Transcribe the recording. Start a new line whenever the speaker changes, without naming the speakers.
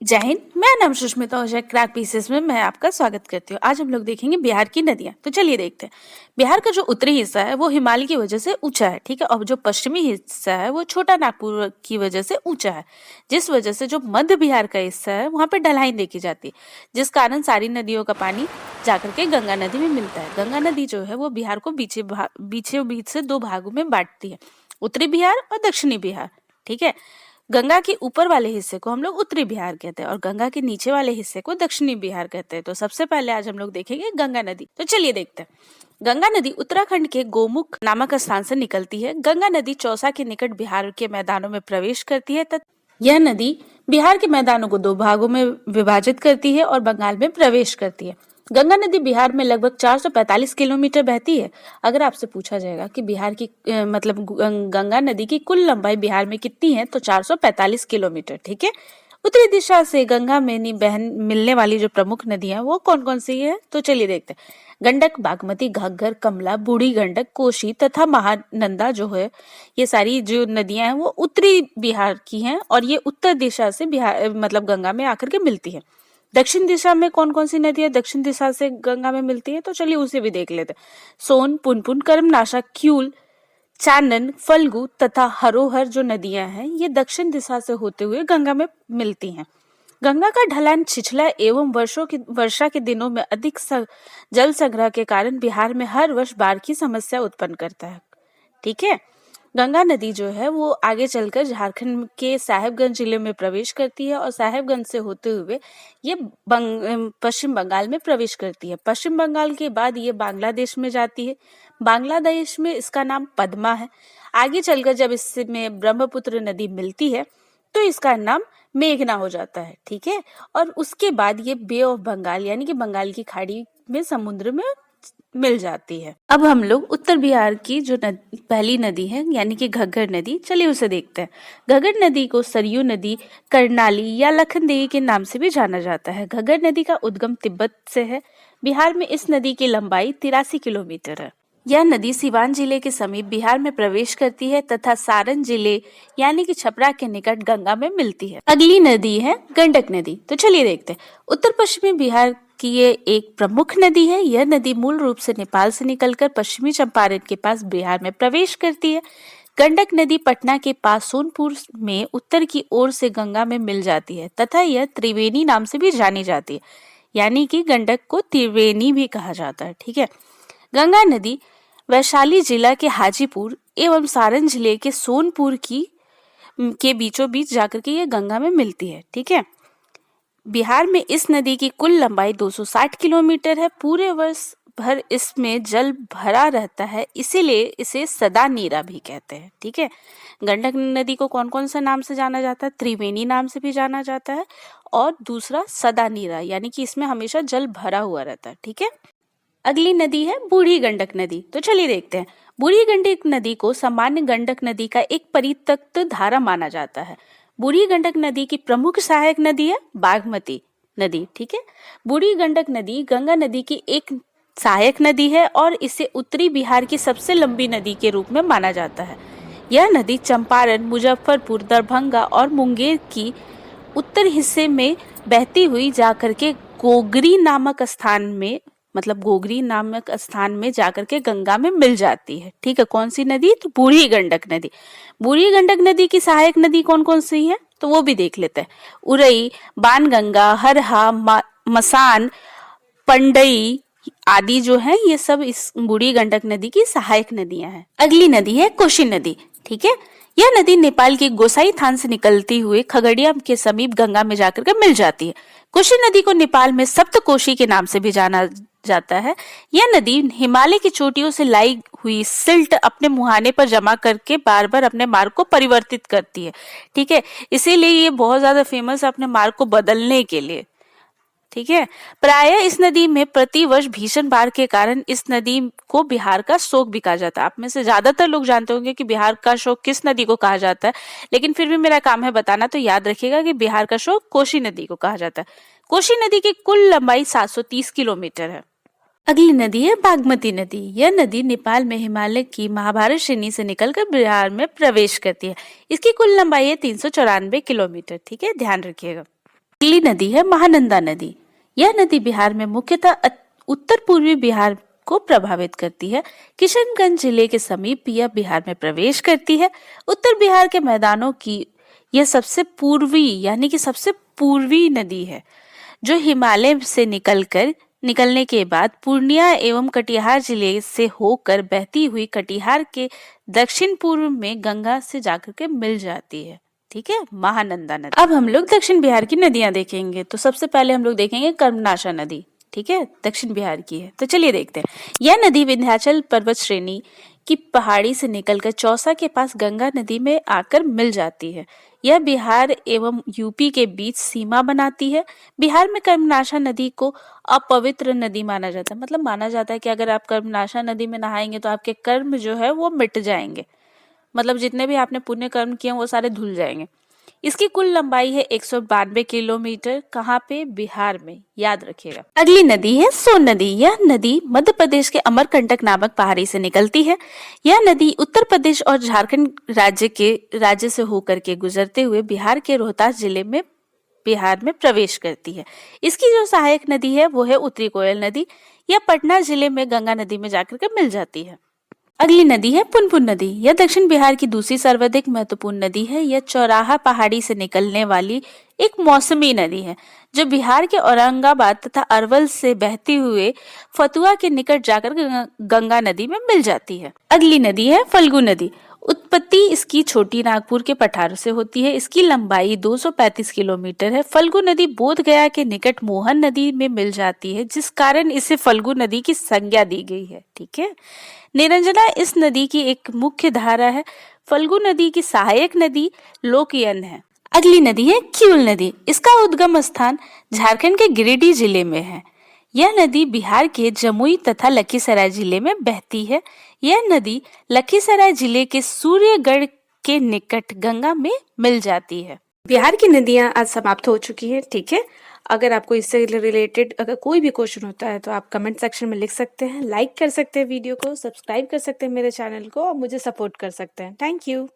जय हिंद। मैं नाम सुष्मिता ओझा क्रैक पीसेस में मैं आपका स्वागत करती हूँ। आज हम लोग देखेंगे बिहार की नदियां। तो चलिए देखते हैं। बिहार का जो उत्तरी हिस्सा है वो हिमालय की वजह से ऊंचा है, ठीक है, और जो पश्चिमी हिस्सा है वो छोटा नागपुर की वजह से ऊंचा है, जिस वजह से जो मध्य बिहार का हिस्सा है वहां पे ढलान देखी जाती है, जिस कारण सारी नदियों का पानी जाकर के गंगा नदी में मिलता है। गंगा नदी जो है वो बिहार को बीचों बीच से दो भागों में बांटती है, उत्तरी बिहार और दक्षिणी बिहार, ठीक है। गंगा के ऊपर वाले हिस्से को हम लोग उत्तरी बिहार कहते हैं और गंगा के नीचे वाले हिस्से को दक्षिणी बिहार कहते हैं। तो सबसे पहले आज हम लोग देखेंगे गंगा नदी। तो चलिए देखते हैं। गंगा नदी उत्तराखंड के गोमुख नामक स्थान से निकलती है। गंगा नदी चौसा के निकट बिहार के मैदानों में प्रवेश करती है तथा यह नदी बिहार के मैदानों को दो भागों में विभाजित करती है और बंगाल में प्रवेश करती है। गंगा नदी बिहार में लगभग 445 किलोमीटर बहती है। अगर आपसे पूछा जाएगा कि बिहार की मतलब गंगा नदी की कुल लंबाई बिहार में कितनी है, तो 445 किलोमीटर, ठीक है। उत्तरी दिशा से गंगा में बहन मिलने वाली जो प्रमुख नदियां वो कौन कौन सी है, तो चलिए देखते हैं। गंडक, बागमती, घग्गर, कमला, बूढ़ी गंडक, कोसी तथा महानंदा जो है, ये सारी जो नदियां हैं वो उत्तरी बिहार की हैं और ये उत्तर दिशा से बिहार मतलब गंगा में आकर के मिलती है। दक्षिण दिशा में कौन कौन सी नदियां दक्षिण दिशा से गंगा में मिलती है, तो चलिए उसे भी देख लेते हैं। सोन, पुनपुन, कर्मनाशा, क्यूल, चानन, फल्गु तथा हरोहर जो नदियां हैं ये दक्षिण दिशा से होते हुए गंगा में मिलती हैं। गंगा का ढलान छिछला एवं वर्षा के दिनों में अधिक जल संग्रह के कारण बिहार में हर वर्ष बाढ़ की समस्या उत्पन्न करता है, ठीक है। गंगा नदी जो है वो आगे चलकर झारखंड के साहेबगंज जिले में प्रवेश करती है और साहेबगंज से होते हुए ये पश्चिम बंगाल में प्रवेश करती है। पश्चिम बंगाल के बाद ये बांग्लादेश में जाती है। बांग्लादेश में इसका नाम पद्मा है। आगे चलकर जब इसमें ब्रह्मपुत्र नदी मिलती है तो इसका नाम मेघना हो जाता है, ठीक है। और उसके बाद ये बे ऑफ बंगाल यानी कि बंगाल की खाड़ी में समुद्र में मिल जाती है। अब हम लोग उत्तर बिहार की जो पहली नदी है यानी कि घग्गर नदी, चलिए उसे देखते हैं। घग्गर नदी को सरयू नदी, कर्णाली या लखनदेही के नाम से भी जाना जाता है। घग्गर नदी का उद्गम तिब्बत से है। बिहार में इस नदी की लंबाई 83 किलोमीटर है। यह नदी सिवान जिले के समीप बिहार में प्रवेश करती है तथा सारण जिले यानी कि छपरा के निकट गंगा में मिलती है। अगली नदी है गंडक नदी। तो चलिए देखते हैं। उत्तर पश्चिमी बिहार की ये एक प्रमुख नदी है। यह नदी मूल रूप से नेपाल से निकलकर पश्चिमी चंपारण के पास बिहार में प्रवेश करती है। गंडक नदी पटना के पास सोनपुर में उत्तर की ओर से गंगा में मिल जाती है तथा यह त्रिवेणी नाम से भी जानी जाती है, यानी कि गंडक को त्रिवेणी भी कहा जाता है, ठीक है। गंगा नदी वैशाली जिला के हाजीपुर एवं सारण जिले के सोनपुर के बीचों बीच जाकर के ये गंगा में मिलती है, ठीक है। बिहार में इस नदी की कुल लंबाई 260 किलोमीटर है। पूरे वर्ष भर इसमें जल भरा रहता है, इसीलिए इसे सदा नीरा भी कहते हैं, ठीक है। गंडक नदी को कौन कौन सा नाम से जाना जाता है, त्रिवेणी नाम से भी जाना जाता है और दूसरा सदा नीरा यानी कि इसमें हमेशा जल भरा हुआ रहता है, ठीक है। अगली नदी है बूढ़ी गंडक नदी। तो चलिए देखते हैं। बूढ़ी गंडक नदी को सामान्य गंडक नदी का एक परित्यक्त धारा माना जाता है। बूढ़ी गंडक नदी की प्रमुख सहायक नदी है बागमती नदी, ठीक है। बूढ़ी गंडक नदी गंगा नदी की एक सहायक नदी है और इसे उत्तरी बिहार की सबसे लंबी नदी के रूप में माना जाता है। यह नदी चंपारण, मुजफ्फरपुर, दरभंगा और मुंगेर की उत्तर हिस्से में बहती हुई जाकर के गोगरी नामक स्थान में जाकर के गंगा में मिल जाती है, ठीक है। कौन सी नदी, तो बूढ़ी गंडक नदी। बूढ़ी गंडक नदी की सहायक नदी कौन कौन सी है, तो वो भी देख लेते हैं। उरई, बाणगंगा, हरहा, मसान, पंडई आदि जो है ये सब इस बूढ़ी गंडक नदी की सहायक नदियां हैं। अगली नदी है कोशी नदी, ठीक है। यह नदी नेपाल के गोसाई थान से निकलती हुई खगड़िया के समीप गंगा में जाकर के मिल जाती है। कोशी नदी को नेपाल में सप्तकोशी के नाम से भी जाना जाता है। यह नदी हिमालय की चोटियों से लाई हुई सिल्ट अपने मुहाने पर जमा करके बार बार अपने मार्ग को परिवर्तित करती है, ठीक है। इसीलिए ये बहुत ज्यादा फेमस है अपने मार्ग को बदलने के लिए, ठीक है। प्रायः इस नदी में प्रतिवर्ष भीषण बाढ़ के कारण इस नदी को बिहार का शोक भी कहा जाता है। आप में से ज्यादातर लोग जानते होंगे कि बिहार का शोक किस नदी को कहा जाता है, लेकिन फिर भी मेरा काम है बताना, तो याद रखिएगा कि बिहार का शोक कोशी नदी को कहा जाता है। कोशी नदी की कुल लंबाई 730 किलोमीटर है। अगली नदी है बागमती नदी। यह नदी नेपाल में हिमालय की महाभारत श्रेणी से निकलकर बिहार में प्रवेश करती है। इसकी कुल लंबाई है 394 किलोमीटर, ठीक है, ध्यान रखिएगा। अगली नदी है महानंदा नदी। यह नदी बिहार में मुख्यतः उत्तर पूर्वी बिहार को प्रभावित करती है। किशनगंज जिले के समीप यह बिहार में प्रवेश करती है। उत्तर बिहार के मैदानों की यह सबसे पूर्वी यानी कि सबसे पूर्वी नदी है, जो हिमालय से निकलने के बाद पूर्णिया एवं कटिहार जिले से होकर बहती हुई कटिहार के दक्षिण पूर्व में गंगा से जाकर के मिल जाती है। ठीक है, महानंदा नदी। अब हम लोग दक्षिण बिहार की नदियां देखेंगे। तो सबसे पहले हम लोग देखेंगे कर्मनाशा नदी। ठीक है, दक्षिण बिहार की है। तो चलिए देखते हैं। यह नदी विंध्याचल पर्वत श्रेणी की पहाड़ी से निकलकर चौसा के पास गंगा नदी में आकर मिल जाती है। यह बिहार एवं यूपी के बीच सीमा बनाती है। बिहार में कर्मनाशा नदी को अपवित्र नदी माना जाता है। मतलब माना जाता है कि अगर आप कर्मनाशा नदी में नहाएंगे तो आपके कर्म जो है वो मिट जाएंगे। मतलब जितने भी आपने पुण्य कर्म किए वो सारे धुल जाएंगे। इसकी कुल लंबाई है 192 किलोमीटर। कहाँ पे? बिहार में, याद रखिएगा। अगली नदी है सोन नदी। यह नदी मध्य प्रदेश के अमरकंटक नामक पहाड़ी से निकलती है। यह नदी उत्तर प्रदेश और झारखंड राज्य से होकर के गुजरते हुए बिहार के रोहतास जिले में बिहार में प्रवेश करती है। इसकी जो सहायक नदी है वो है उत्तरी कोयल नदी। यह पटना जिले में गंगा नदी में जाकर के मिल जाती है। अगली नदी है पुनपुन नदी। यह दक्षिण बिहार की दूसरी सर्वाधिक महत्वपूर्ण नदी है। यह चौराहा पहाड़ी से निकलने वाली एक मौसमी नदी है, जो बिहार के औरंगाबाद तथा अरवल से बहती हुए फतुआ के निकट जाकर गंगा नदी में मिल जाती है। अगली नदी है फल्गु नदी। उत्पत्ति इसकी छोटी नागपुर के पठारों से होती है। इसकी लंबाई 235 किलोमीटर है। फल्गु नदी बोध गया के निकट मोहन नदी में मिल जाती है, जिस कारण इसे फल्गु नदी की संज्ञा दी गई है। ठीक है, निरंजना इस नदी की एक मुख्य धारा है। फल्गु नदी की सहायक नदी लोकियन है। अगली नदी है किउल नदी। इसका उद्गम स्थान झारखंड के गिरिडीह जिले में है। यह नदी बिहार के जमुई तथा लखीसराय जिले में बहती है। यह नदी लखीसराय जिले के सूर्यगढ़ के निकट गंगा में मिल जाती है। बिहार की नदियां आज समाप्त हो चुकी हैं। ठीक है, अगर आपको इससे रिलेटेड अगर कोई भी क्वेश्चन होता है तो आप कमेंट सेक्शन में लिख सकते हैं, लाइक कर सकते हैं वीडियो को, सब्सक्राइब कर सकते हैं मेरे चैनल को और मुझे सपोर्ट कर सकते हैं। Thank you.